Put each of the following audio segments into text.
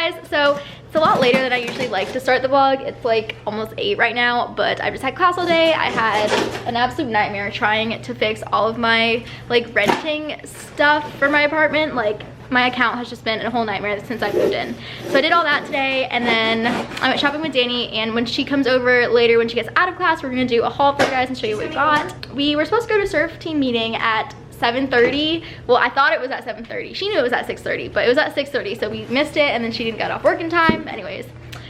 guys, so it's a lot later than I usually like to start the vlog. It's like almost 8 right now, but I just had class all day. I had an absolute nightmare trying to fix all of my like renting stuff for my apartment. Like my account has just been a whole nightmare since I moved in. So I did all that today, and then I went shopping with Danny, and when she comes over later, when she gets out of class, we're gonna do a haul for you guys and show you what we got. We were supposed to go to surf team meeting at 7:30. Well, I thought it was at 7:30. She knew it was at 6:30, but it was at 6:30, so we missed it, and then she didn't get off work in time. Anyways,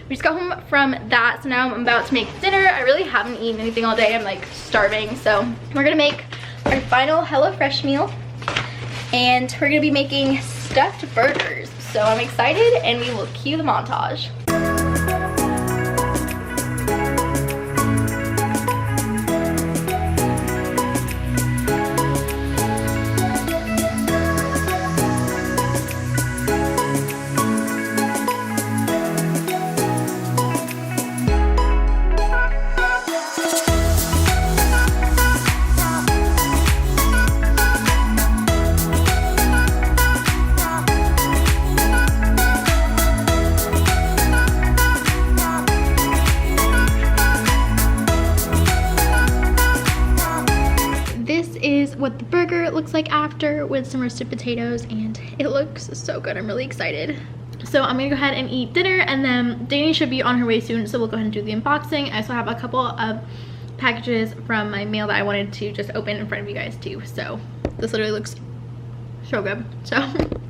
we just got home from that, so now I'm about to make dinner. I really haven't eaten anything all day. I'm like starving, so we're gonna make our final HelloFresh meal, and we're gonna be making stuffed burgers. So I'm excited, and we will cue the montage. What the burger looks like after, with some roasted potatoes, and it looks so good. I'm really excited. So I'm gonna go ahead and eat dinner, and then Dani should be on her way soon, so we'll go ahead and do the unboxing. I also have a couple of packages from my mail that I wanted to just open in front of you guys too. So this literally looks so good. So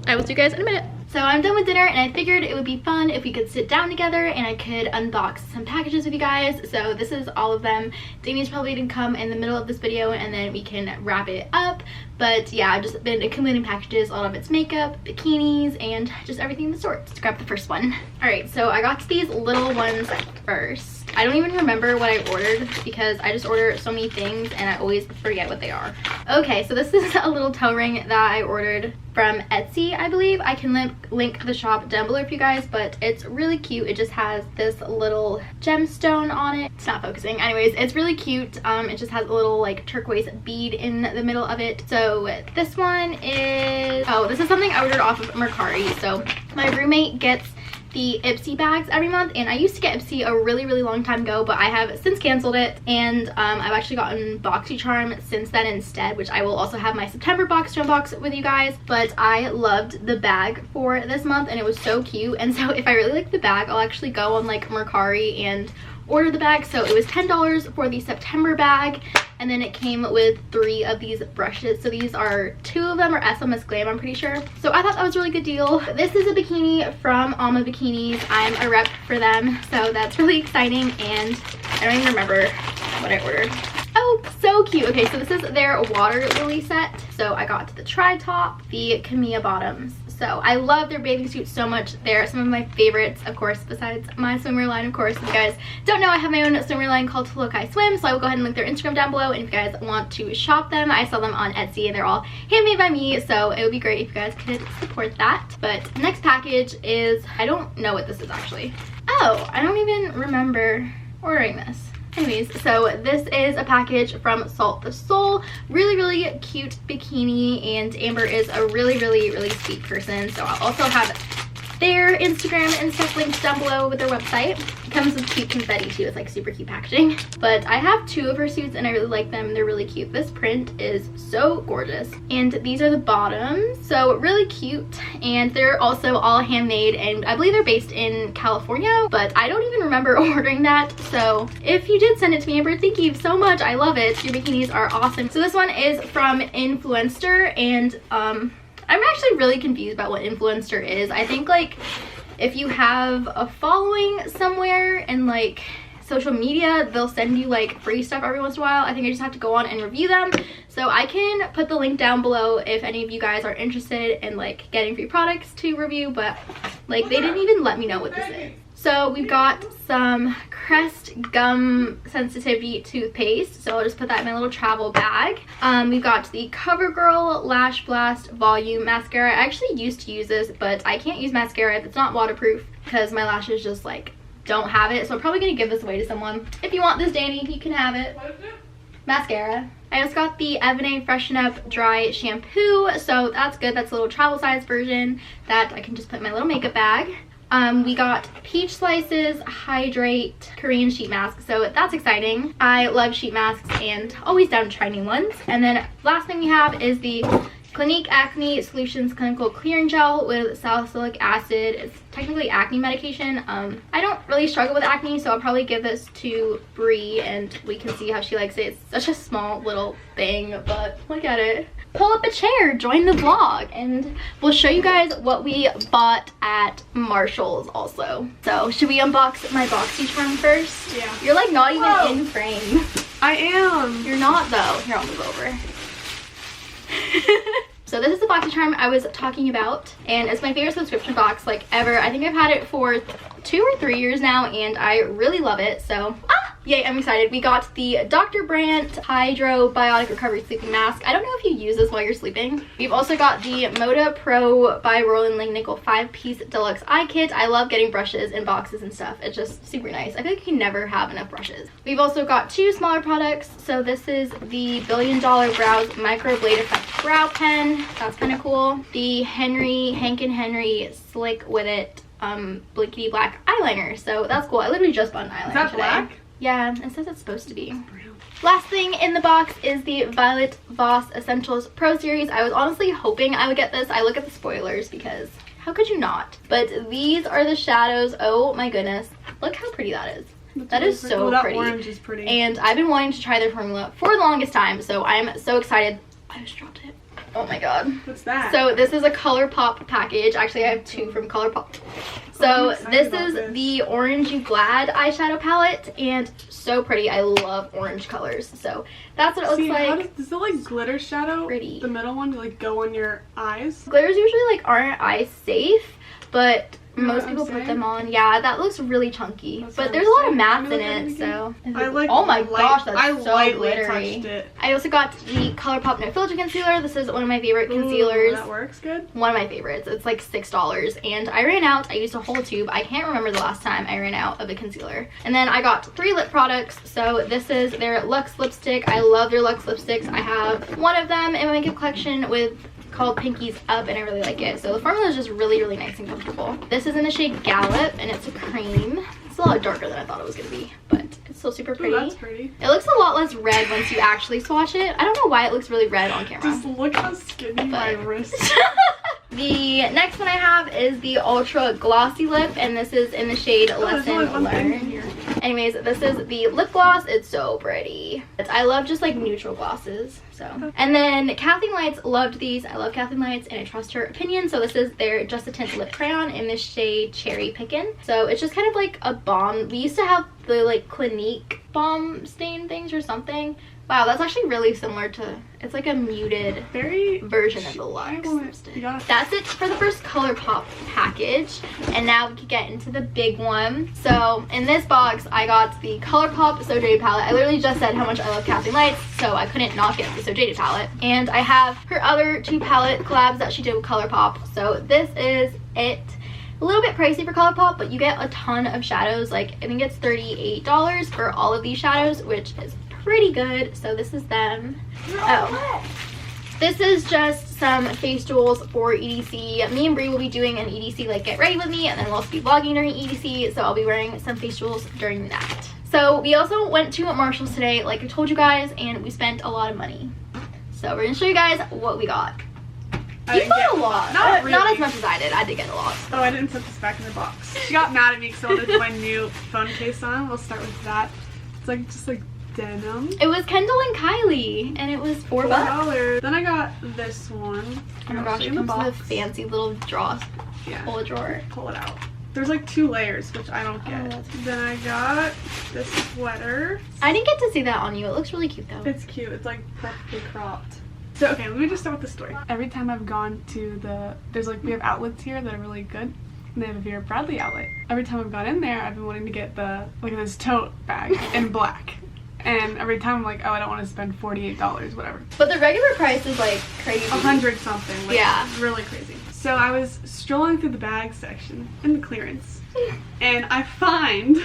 I will see you guys in a minute. So I'm done with dinner, and I figured it would be fun if we could sit down together and I could unbox some packages with you guys. So this is all of them. Dani's probably didn't come in the middle of this video, and then we can wrap it up. But yeah, I've just been accumulating packages. A lot of it's makeup, bikinis, and just everything of the sort. Let's grab the first one. All right, so I got these little ones first. I don't even remember what I ordered because I just order so many things and I always forget what they are. Okay, so this is a little toe ring that I ordered from Etsy, I believe. I can link the shop down below for you guys, but it's really cute. It just has this little gemstone on it. It's not focusing. Anyways, it's really cute. It just has a little like turquoise bead in the middle of it. So this one is, oh, this is something I ordered off of Mercari. So my roommate gets the Ipsy bags every month, and I used to get Ipsy a really long time ago, but I have since canceled it, and I've actually gotten BoxyCharm since then instead, which I will also have my September box to unbox with you guys. But I loved the bag for this month, and it was so cute. And so if I really like the bag, I'll actually go on like Mercari and order the bag. So it was $10 for the September bag, and then it came with 3 of these brushes. So these are 2 of them are SMS Glam, I'm pretty sure. So I thought that was a really good deal. This is a bikini from Alma Bikinis. I'm a rep for them, so that's really exciting, and I don't even remember what I ordered. Oh, so cute. Okay, so this is their water lily set. So I got the tri-top, the Camilla bottoms. So I love their bathing suits so much. They're some of my favorites, of course, besides my swimwear line, of course. If you guys don't know, I have my own swimwear line called To Look I Swim, so I will go ahead and link their Instagram down below. And if you guys want to shop them, I sell them on Etsy, and they're all handmade by me, so it would be great if you guys could support that. But next package is, I don't know what this is actually. Oh, I don't even remember ordering this. Anyways, so this is a package from Salt the Soul. Really cute bikini, and Amber is a really sweet person, so I'll also have their Instagram and stuff linked down below with their website. It comes with cute confetti too. It's like super cute packaging. But I have 2 of her suits, and I really like them. They're really cute. This print is so gorgeous. And these are the bottoms. So really cute. And they're also all handmade, and I believe they're based in California, but I don't even remember ordering that. So if you did send it to me, Amber, thank you so much. I love it. Your bikinis are awesome. So this one is from Influencer, and I'm actually really confused about what Influencer is. I think like if you have a following somewhere and like social media, they'll send you like free stuff every once in a while. I think I just have to go on and review them. So I can put the link down below if any of you guys are interested in like getting free products to review, but like they didn't even let me know what this is. So we've got some Crest Gum Sensitivity toothpaste. So I'll just put that in my little travel bag. We've got the CoverGirl Lash Blast Volume Mascara. I actually used to use this, but I can't use mascara if it's not waterproof because my lashes just like don't have it. So I'm probably gonna give this away to someone. If you want this, Dani, you can have it. What is it? Mascara. I just got the Evening Freshen Up Dry Shampoo. So that's good. That's a little travel size version that I can just put in my little makeup bag. We got peach slices, hydrate, Korean sheet mask, so that's exciting. I love sheet masks and always down to try new ones. And then last thing we have is the Clinique Acne Solutions Clinical Clearing Gel with salicylic acid. It's technically acne medication. I don't really struggle with acne, so I'll probably give this to Brie and we can see how she likes it. It's such a small little thing, but look at it. Pull up a chair, join the vlog, and we'll show you guys what we bought at Marshall's also. So should we unbox my BoxyCharm first? Yeah. You're like not even in frame. I am. You're not though. Here, I'll move over. So this is the BoxyCharm I was talking about, and it's my favorite subscription box like ever. I think I've had it for 2 or 3 years now, and I really love it. So yay, I'm excited. We got the Dr. Brandt Hydro Biotic Recovery Sleeping Mask. I don't know if you use this while you're sleeping. We've also got the Moda Pro by Roland Nickel 5-piece deluxe eye kit. I love getting brushes and boxes and stuff. It's just super nice. I feel like you can never have enough brushes. We've also got 2 smaller products. So this is the $1 Billion Brows Micro Blade Effect Brow Pen. That's kind of cool. The Hank and Henry Slick With It Blinkety Black eyeliner. So that's cool. I literally just bought an eyeliner Is that today. black? Yeah, it says it's supposed to be. Last thing in the box is the Violet Voss Essentials Pro Series. I was honestly hoping I would get this. I look at the spoilers because how could you not? But these are the shadows. Oh my goodness. Look how pretty that is. That is so that pretty. Orange is pretty. And I've been wanting to try their formula for the longest time, so I'm so excited. I just dropped it. Oh my god. What's that? So this is a ColourPop package. Actually, I have 2 from ColourPop. So this is the Orangey Glad eyeshadow palette, and so pretty. I love orange colors. So that's what it looks like. Does it like glitter shadow? Pretty. The middle one to like go on your eyes? Glitters usually like aren't eye safe, but most people put them on. Yeah, that looks really chunky. But there's a lot of mattes in it, so. I like. Oh my gosh, that's so lightly glittery. touched it. I also got the ColourPop No Filter Concealer. This is one of my favorite concealers. That works good. One of my favorites. It's like $6, and I ran out. I used a whole tube. I can't remember the last time I ran out of a concealer. And then I got 3 lip products. So this is their Luxe lipstick. I love their Luxe lipsticks. I have one of them in my makeup collection called Pinkies Up, and I really like it. So the formula is just really, really nice and comfortable. This is in the shade Gallop, and it's a cream. It's a lot darker than I thought it was gonna be, but it's still super pretty. Ooh, that's pretty. It looks a lot less red once you actually swatch it. I don't know why it looks really red on camera. Just look how skinny my wrist is. The next one I have is the Ultra Glossy Lip, and this is in the shade Lesson Learned. Anyways, this is the lip gloss. It's so pretty. I love just like neutral glosses. So, and then Kathleen Lights loved these. I love Kathleen Lights and I trust her opinion. So this is their Just a Tint lip crayon in the shade Cherry Pickin'. So it's just kind of like a balm. We used to have the like Clinique balm stain things or something. Wow, that's actually really similar to, it's like a muted version of the Luxe lipstick. That's it for the first ColourPop package. And now we can get into the big one. So in this box, I got the ColourPop So Jaded palette. I literally just said how much I love Kathleen Lights, so I couldn't not get the So Jaded palette. And I have her other 2 palette collabs that she did with ColourPop. So this is it. A little bit pricey for ColourPop, but you get a ton of shadows. Like, I think it's $38 for all of these shadows, which is pretty good. So this is them. Oh, this is just some face tools for EDC. Me and Brie will be doing an EDC like get ready with me, and then we'll also be vlogging during EDC, so I'll be wearing some face tools during that. So we also went to Marshall's today, like I told you guys, and we spent a lot of money. So we're gonna show you guys what we got. You bought a lot. Not really. Not as much as I did. I did get a lot. Oh, I didn't put this back in the box. She got mad at me because I wanted to put my new phone case on. We'll start with that. It's like just like denim. It was Kendall and Kylie, and it was $4. Then I got this one. Oh my gosh, it comes with a fancy little drawer. Yeah. Pull a drawer. Pull it out. There's like 2 layers, which I don't get. Oh, then I got this sweater. I didn't get to see that on you. It looks really cute though. It's cute. It's like perfectly cropped. So okay, let me just start with the story. Every time I've gone to we have outlets here that are really good. And they have a Vera Bradley outlet. Every time I've gone in there, I've been wanting to get look at this tote bag in black. And every time I'm like, oh, I don't want to spend $48, whatever. But the regular price is like crazy. 100 something. Like, yeah. Really crazy. So I was strolling through the bag section in the clearance. And I find,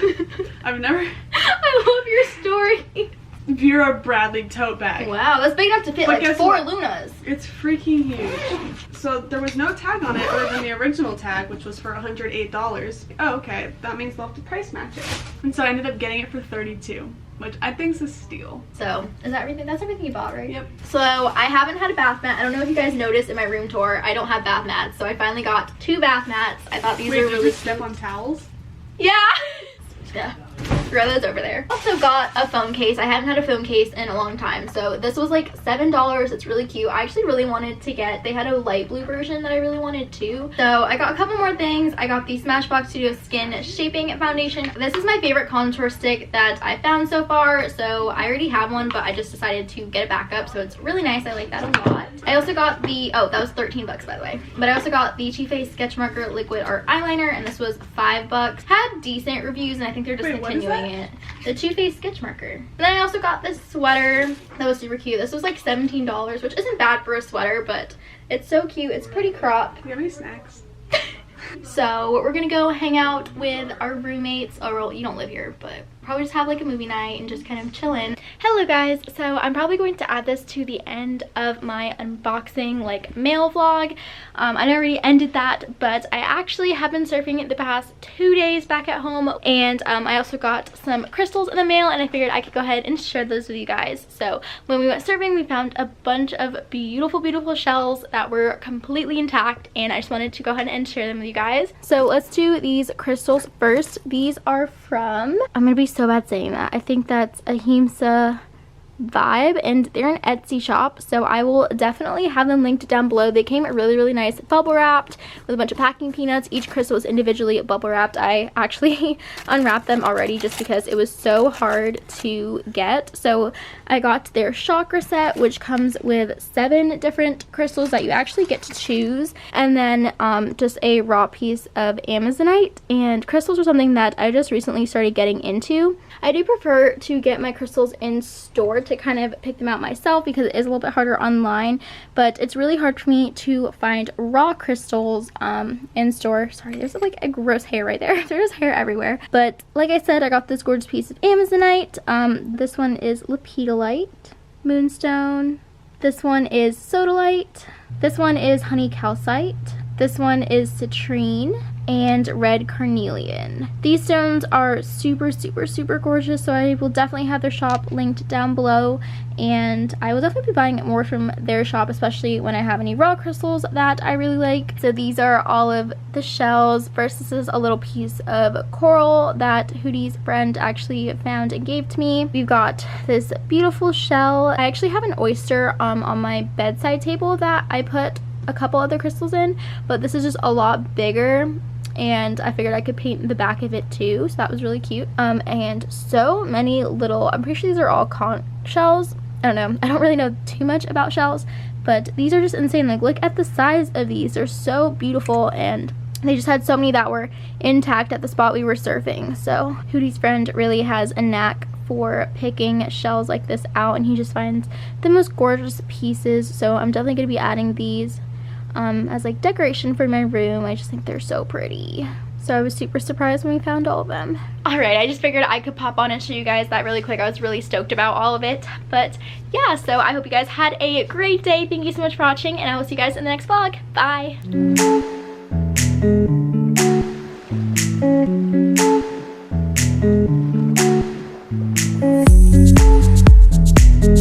I love your story. Vera Bradley tote bag. Wow, that's big enough to fit But like guess 4 what? Lunas. It's freaking huge. So there was no tag on it other than the original tag, which was for $108. Oh, okay. That means they'll have to price match it. And so I ended up getting it for $32, which I think is a steal. So, is that everything? That's everything you bought, right? Yep. So, I haven't had a bath mat. I don't know if you guys noticed in my room tour, I don't have bath mats. So, I finally got 2 bath mats. I thought these were Wait, really... did you step on towels? Yeah! Yeah. Throw those over there. Also got a phone case. I hadn't had a phone case in a long time. So this was like $7. It's really cute. I actually really wanted to get, they had a light blue version that I really wanted too. So I got a couple more things. I got the Smashbox Studio Skin Shaping Foundation. This is my favorite contour stick that I found so far. So I already have one, but I just decided to get it back up. So it's really nice. I like that a lot. I also got the, oh, that was 13 bucks by the way. But I also got the Too Faced Sketch Marker Liquid Art Eyeliner, and this was $5. Had decent reviews, and I think they're discontinuing it. The Too Faced Sketch Marker. And then I also got this sweater that was super cute. This was like $17, which isn't bad for a sweater, but it's so cute. It's pretty cropped. Do you have any snacks? So we're gonna go hang out with our roommates. Oh, well, you don't live here, but probably just have like a movie night and just kind of chillin'. Hello guys, so I'm probably going to add this to the end of my unboxing like mail vlog. I already ended that, but I actually have been surfing the past 2 days back at home, and I also got some crystals in the mail, and I figured I could go ahead and share those with you guys. So when we went surfing, we found a bunch of beautiful shells that were completely intact, and I just wanted to go ahead and share them with you guys. So let's do these crystals first. These are from, I'm gonna be so bad saying that, I think that's Ahimsa Vibe, and they're an Etsy shop, so I will definitely have them linked down below. They came really nice bubble wrapped with a bunch of packing peanuts. Each crystal was individually bubble wrapped. I actually unwrapped them already just because it was so hard to get. So I got their chakra set, which comes with 7 different crystals that you actually get to choose, and then just a raw piece of Amazonite. And crystals are something that I just recently started getting into. I do prefer to get my crystals in store to kind of pick them out myself because it is a little bit harder online, but it's really hard for me to find raw crystals in store. Sorry, there's like a gross hair right there. There's hair everywhere. But like I said, I got this gorgeous piece of Amazonite. This one is lepidolite, moonstone. This one is sodalite. This one is honey calcite. This one is citrine and red carnelian. These stones are super gorgeous, so I will definitely have their shop linked down below, and I will definitely be buying more from their shop, especially when I have any raw crystals that I really like. So these are all of the shells. First, this is a little piece of coral that Hootie's friend actually found and gave to me. We've got this beautiful shell. I actually have an oyster on my bedside table that I put a couple other crystals in, but this is just a lot bigger, and I figured I could paint the back of it too, so that was really cute. And so many little, I'm pretty sure these are all conch shells. I don't know, I don't really know too much about shells, but these are just insane. Like, look at the size of these. They're so beautiful, and they just had so many that were intact at the spot we were surfing. So Hootie's friend really has a knack for picking shells like this out, and he just finds the most gorgeous pieces. So I'm definitely going to be adding these as like decoration for my room. I just think they're so pretty. So I was super surprised when we found all of them. Alright, I just figured I could pop on and show you guys that really quick. I was really stoked about all of it. But yeah, so I hope you guys had a great day. Thank you so much for watching, and I will see you guys in the next vlog. Bye!